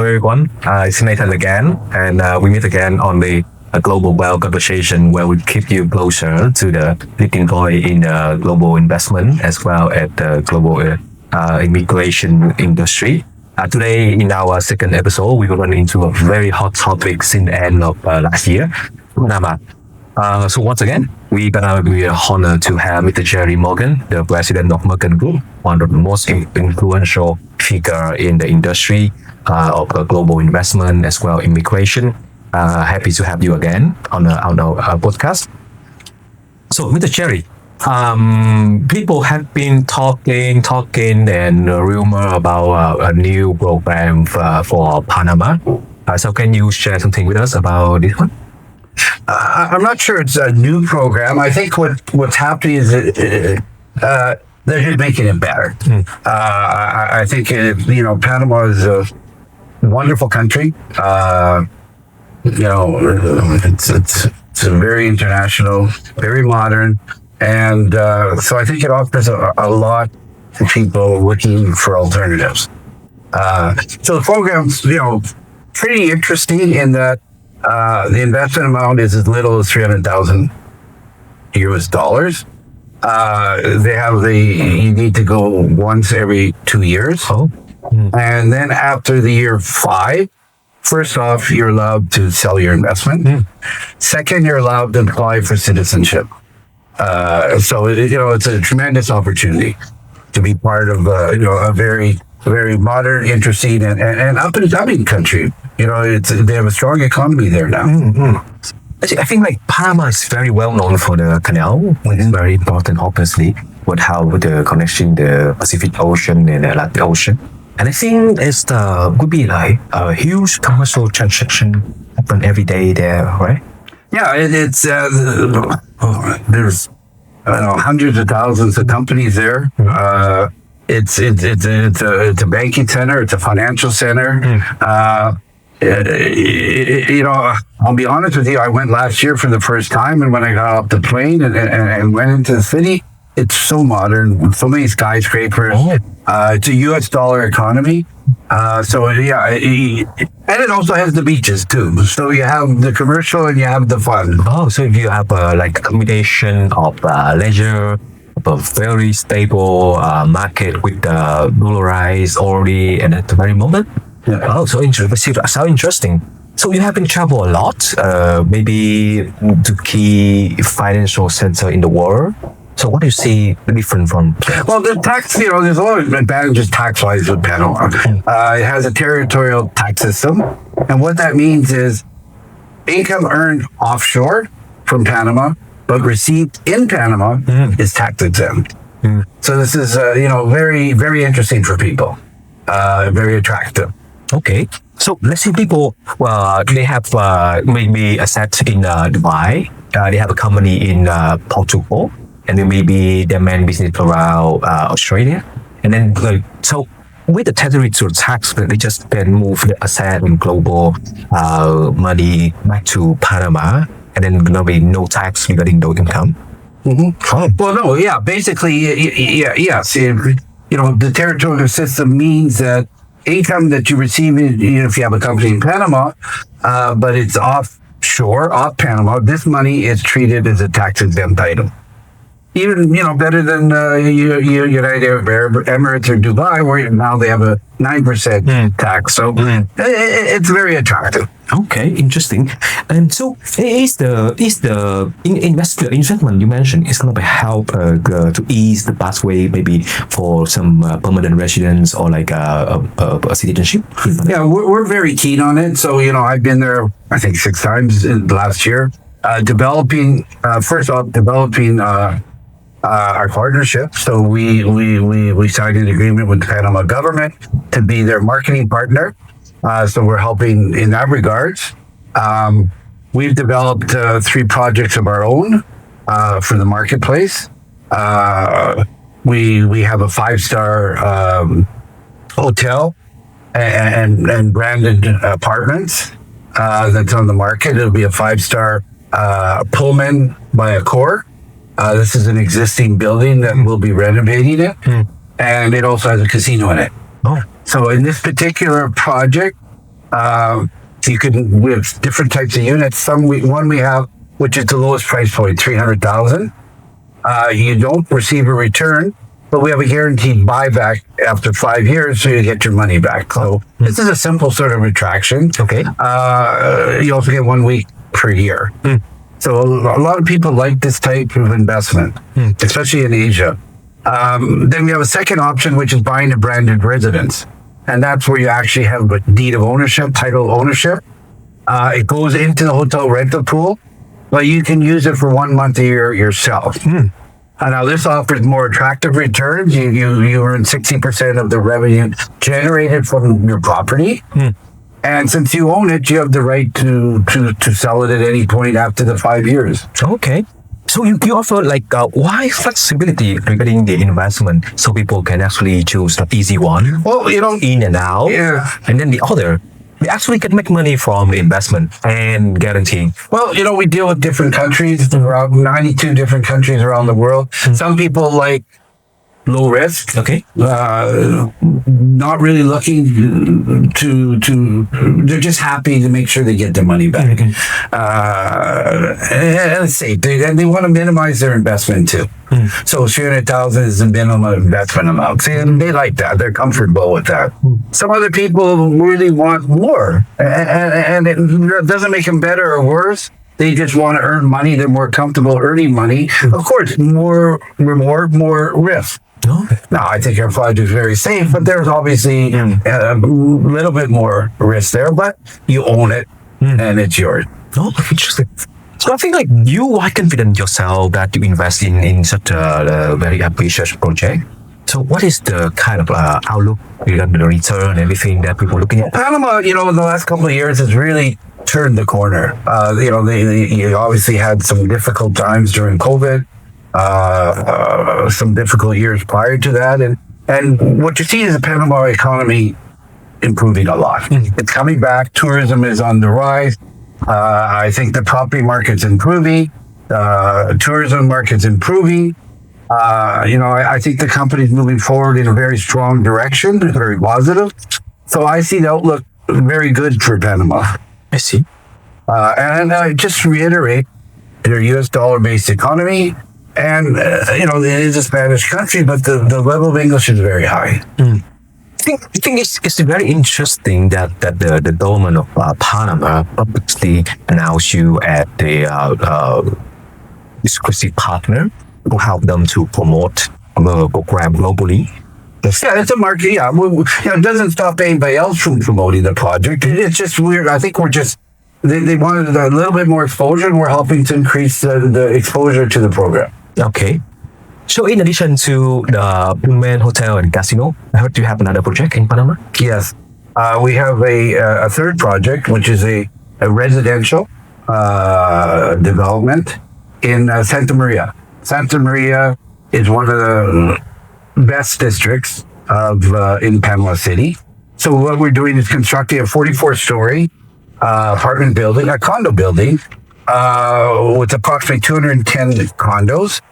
Hello, everyone. It's Nathan again, and we meet again on the Global Wealth Conversation, where we keep you closer to the leading voice in global investment as well as the global immigration industry. Today, in our second episode, we will run into a very hot topic since the end of last year, Panama. So once again, we're gonna be honored to have Mr. Jerry Morgan, the president of Mercan Group, one of the most influential figure in the industry of global investment as well immigration. Happy to have you again on our podcast. So, Mr. Jerry, people have been talking and rumor about a new program for Panama. So, can you share something with us about this one? I'm not sure it's a new program. I think what's happening is they're just making it better. I think Panama is a wonderful country. It's very international, very modern, and so I think it offers a lot to people looking for alternatives. So the program's pretty interesting in that the investment amount is as little as $300,000 US. You need to go once every 2 years. And then after the year 5, first off, you're allowed to sell your investment. Second, you're allowed to apply for citizenship. So it's a tremendous opportunity to be part of a very modern, interesting, and up and coming country. They have a strong economy there now. I think Panama is very well known for the canal, which is very important, obviously, with the connection the Pacific Ocean and the Atlantic Ocean. And I think would be a huge commercial transaction happen every day there, right? Yeah, it's there's hundreds of thousands of companies there. It's a banking center. It's a financial center. I'll be honest with you. I went last year for the first time, and when I got off the plane and went into the city, it's so modern, with so many skyscrapers. It's a U.S. dollar economy. And it also has the beaches too. So you have the commercial and you have the fun. Oh, so if you have a combination of leisure, of a very stable market with dollarized already and at the very moment. Yeah. Oh, so interesting. So you have been travel a lot, maybe to key financial center in the world. So what do you see different from? Well, the tax, there's a lot of advantages tax-wise with Panama. It has a territorial tax system. And what that means is income earned offshore from Panama, but received in Panama is tax exempt. So this is, very, very interesting for people. Very attractive. Okay. So let's say people, they have maybe assets in Dubai. They have a company in Portugal. And then maybe their main business around Australia. And then, so with the territorial tax, they just can move the asset and global money back to Panama. And then there'll be no tax regarding the income. Well, no, yeah, basically, yes. The territorial system means that income that you receive, if you have a company in Panama, but it's offshore, off Panama, this money is treated as a tax-exempt item. Even, better than United Arab Emirates or Dubai, where now they have a 9% tax. So it's very attractive. Okay, interesting. And so is the investment you mentioned is going to help to ease the pathway maybe for some permanent residence or a citizenship? Yeah, we're very keen on it. So, I've been there, I think 6 times in the last year, developing our partnership. So we signed an agreement with the Panama government to be their marketing partner. So we're helping in that regards. We've developed 3 projects of our own for the marketplace. We have a 5-star hotel and branded apartments that's on the market. It'll be a 5-star Pullman by Accor. This is an existing building that we'll be renovating it, and it also has a casino in it. Oh. So in this particular project, We have different types of units. One we have, which is the lowest price point, 300,000. You don't receive a return, but we have a guaranteed buyback after 5 years, so you get your money back. So this is a simple sort of attraction. Okay. You also get 1 week per year. So a lot of people like this type of investment, especially in Asia. Then we have a second option, which is buying a branded residence. And that's where you actually have a deed of ownership, title ownership. It goes into the hotel rental pool, but you can use it for 1 month a year yourself. Now this offers more attractive returns. You earn 60% of the revenue generated from your property. And since you own it, you have the right to sell it at any point after the 5 years. Okay. So you offer why flexibility regarding the investment so people can actually choose the easy one? Well, in and out. Yeah. And then the other, we actually can make money from the investment and guarantee. Well, we deal with different countries, around 92 different countries around the world. Some people like low risk. Okay. Not really looking to they're just happy to make sure they get their money back. And let's see, and they want to minimize their investment too. So 300,000 is the minimum investment amount. See, and they like that. They're comfortable with that. Some other people really want more, and it doesn't make them better or worse. They just want to earn money. They're more comfortable earning money. Of course, more reward, more risk. Now, I think our project is very safe, but there's obviously a little bit more risk there, but you own it and it's yours. Oh, interesting. So I think you are confident yourself that you invest in such a very ambitious project. So what is the kind of outlook regarding the return and everything that people are looking at? Panama, in the last couple of years has really turned the corner. You obviously had some difficult times during COVID. Some difficult years prior to that, and what you see is the Panama economy improving a lot. It's coming back. Tourism is on the rise. I think the property market's improving. Tourism market's improving. I think the company's moving forward in a very strong direction, very positive. So I see the outlook very good for Panama. I see. And I just reiterate, they're U.S. dollar-based economy. And, it is a Spanish country, but the level of English is very high. I think it's very interesting that the government of Panama publicly announced you as the exclusive partner to help them to promote the program globally. Yeah, it's a market. Yeah, it doesn't stop anybody else from promoting the project. It's just weird. I think they wanted a little bit more exposure, and we're helping to increase the exposure to the program. Okay. So in addition to the Pullman Hotel and Casino, I heard you have another project in Panama? Yes. We have a third project, which is a residential development in Santa Maria. Santa Maria is one of the best districts in Panama City. So what we're doing is constructing a 44-story apartment building, a condo building, with approximately 210 condos,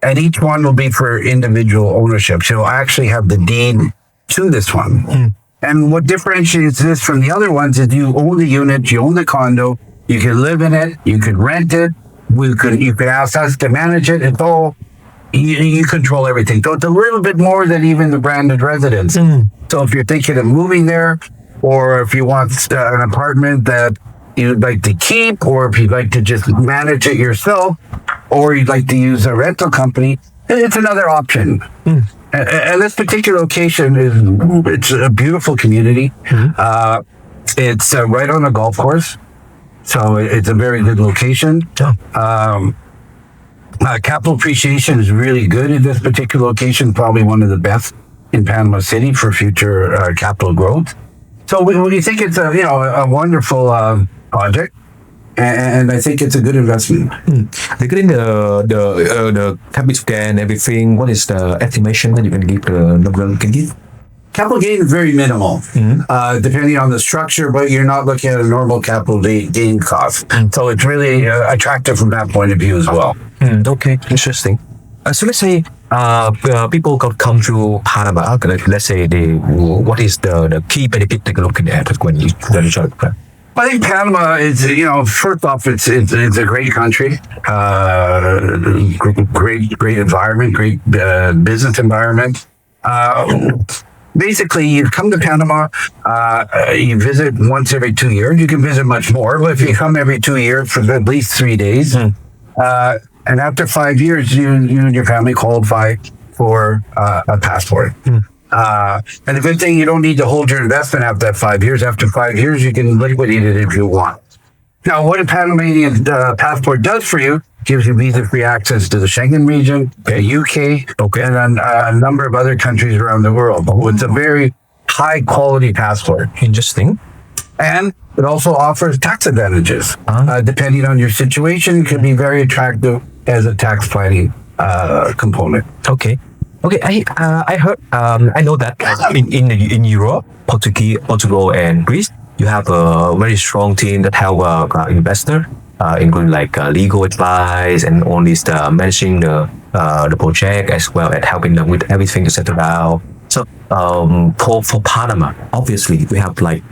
and each one will be for individual ownership. So you'll actually have the deed to this one. And what differentiates this from the other ones is you own the unit, you own the condo, you can live in it, you can rent it, you could ask us to manage it. It's all, you control everything. So it's a little bit more than even the branded residence. So if you're thinking of moving there, or if you want an apartment that you'd like to keep, or if you'd like to just manage it yourself, or you'd like to use a rental company, it's another option. And this particular location it's a beautiful community. It's right on a golf course, so it's a very good location. Capital appreciation is really good in this particular location, probably one of the best in Panama City for future capital growth. So we think it's a wonderful project, and I think it's a good investment. Regarding the capital gain and everything, what is the estimation that you can give can give? Capital gain is very minimal, depending on the structure, but you're not looking at a normal capital gain cost. So it's really attractive from that point of view as well. Okay, interesting. So let's say people come to Panama. Let's say what is the key benefit they're looking at when you try to plan? I think Panama is, first off, it's a great country, great environment, great business environment. Basically, you come to Panama, you visit once every 2 years. You can visit much more, but if you come every 2 years for at least 3 days, and after 5 years, you and your family qualify for a passport. And the good thing, you don't need to hold your investment after that 5 years. After 5 years, you can liquidate it if you want. Now, what a Panamanian passport does for you, gives you visa-free access to the Schengen region, the UK, and then a number of other countries around the world. It's a very high-quality passport. Interesting. And it also offers tax advantages. Depending on your situation, it can be very attractive as a tax planning component. Okay. I heard. I know that in Europe, Portugal, and Greece, you have a very strong team that help investor, including like legal advice and all this managing the project as well as helping them with everything to settle down. So for Panama, obviously we have like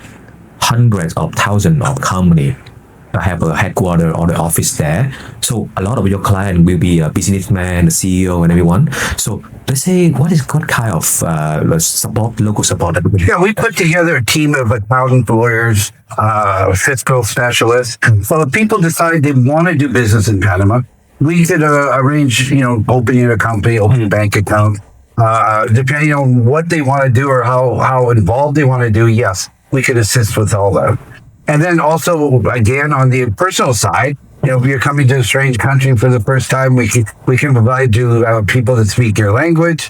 hundreds of thousands of companies have a headquarters or the office there. So a lot of your client will be a businessman, the CEO, and everyone. So let's say, what kind of local support that we can? Yeah, we put together a team of accountants, lawyers, fiscal specialists. So if people decide they want to do business in Panama, we could arrange, opening a company, opening a bank account, depending on what they want to do or how involved they want to do. Yes, we could assist with all that. And then also, again, on the personal side, if you're coming to a strange country for the first time, we can provide you people that speak your language.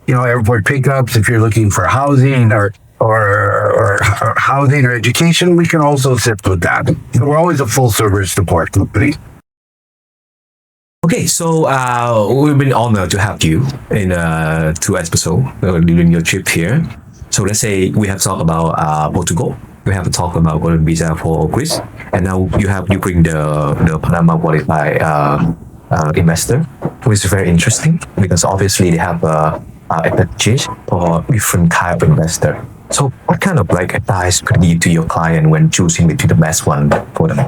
Airport pickups if you're looking for housing or housing or education. We can also assist with that. So we're always a full service support company. Okay, so we've been honored to have you in 2 episodes during your trip here. So let's say we have talked about Portugal. We have to talk about golden visa for Greece, and now you bring the Panama qualified investor, which is very interesting because obviously they have advantage for different type of investor. So what kind of advice could you give to your client when choosing between the best one for them?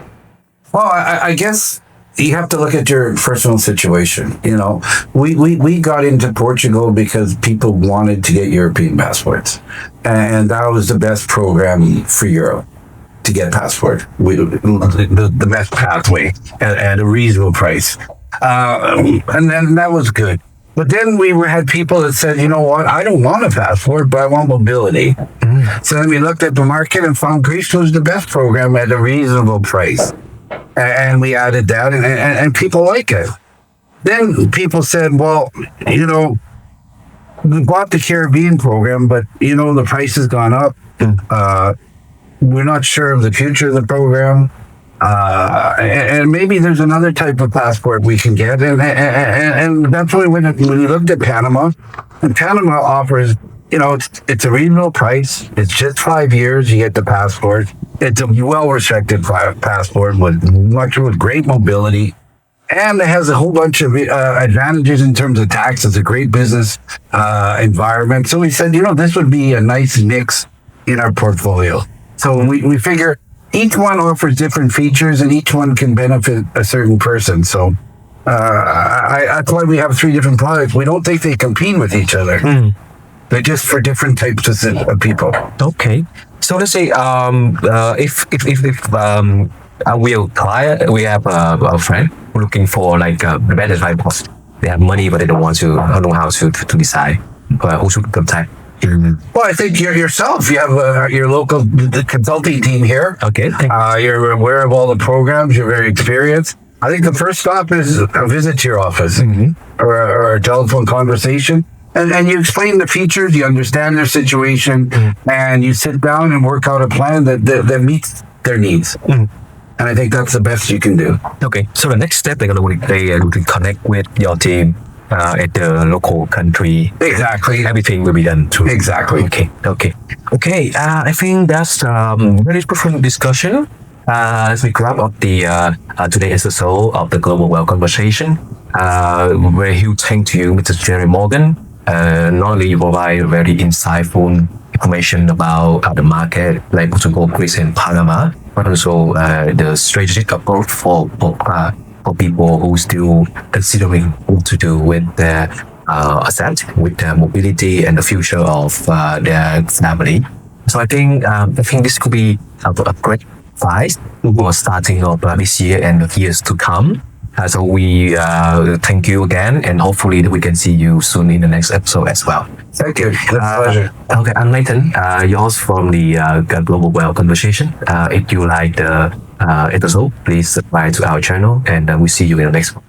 Well, I guess you have to look at your personal situation. We got into Portugal because people wanted to get European passports, and that was the best program for Europe to get passport. The best pathway at a reasonable price, and then that was good. But then we had people that said, you know what, I don't want a passport, but I want mobility. So then we looked at the market and found Greece was the best program at a reasonable price. And we added that, and people like it. Then people said, well, we bought the Caribbean program, but, the price has gone up. We're not sure of the future of the program. And maybe there's another type of passport we can get. And that's when we looked at Panama. And Panama offers, it's a reasonable price. It's just 5 years. You get the passport. It's a well-respected passport with great mobility. And it has a whole bunch of advantages in terms of tax. It's a great business environment. So we said, this would be a nice mix in our portfolio. So we figure each one offers different features and each one can benefit a certain person. So that's why we have 3 different products. We don't think they compete with each other. They're just for different types of people. Okay. So let's say if we have a friend looking for the better advice. They have money but they don't know how to decide who should contact. Well, I think yourself. You have your local consulting team here. Okay. You're aware of all the programs. You're very experienced. I think the first stop is a visit to your office or a telephone conversation. And you explain the features, you understand their situation, and you sit down and work out a plan that meets their needs. And I think that's the best you can do. Okay. So the next step, they will connect with your team at the local country. Exactly. Everything will be done through. Exactly. Okay. I think that's very fruitful discussion. As we wrap up the today's episode of the Global Wealth Conversation. Very huge thank to you, Mr. Jerry Morgan. Not only you provide very insightful information about the market, like Portugal, Greece, and Panama, but also the strategic approach for people who still considering what to do with their assets, with their mobility and the future of their family. So I think this could be a great advice for starting of this year and the years to come. So we thank you again, and hopefully we can see you soon in the next episode as well. Thank you. It's a pleasure. Okay, I'm Nathan, yours from the Global Wealth Conversation. If you like the episode, please subscribe to our channel, and we'll see you in the next one.